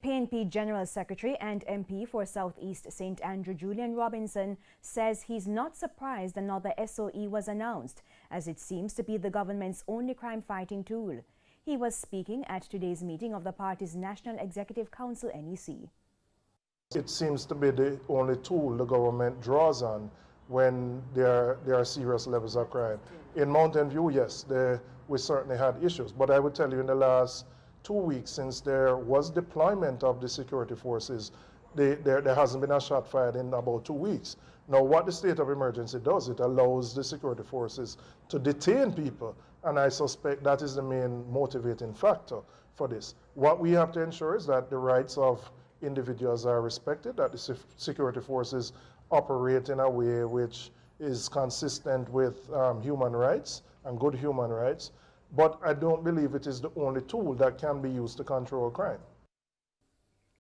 PNP General Secretary and MP for Southeast St. Andrew, Julian Robinson, says he's not surprised another SOE was announced, as it seems to be the government's only crime-fighting tool. He was speaking at today's meeting of the party's National Executive Council, NEC. It seems to be the only tool the government draws on when there are serious levels of crime. In Mountain View, yes, we certainly had issues, but I would tell you in the last 2 weeks since there was deployment of the security forces, there hasn't been a shot fired in about 2 weeks. Now, what the state of emergency does, it allows the security forces to detain people, and I suspect that is the main motivating factor for this. What we have to ensure is that the rights of individuals are respected, that the security forces operate in a way which is consistent with human rights and good human rights. But I don't believe it is the only tool that can be used to control crime.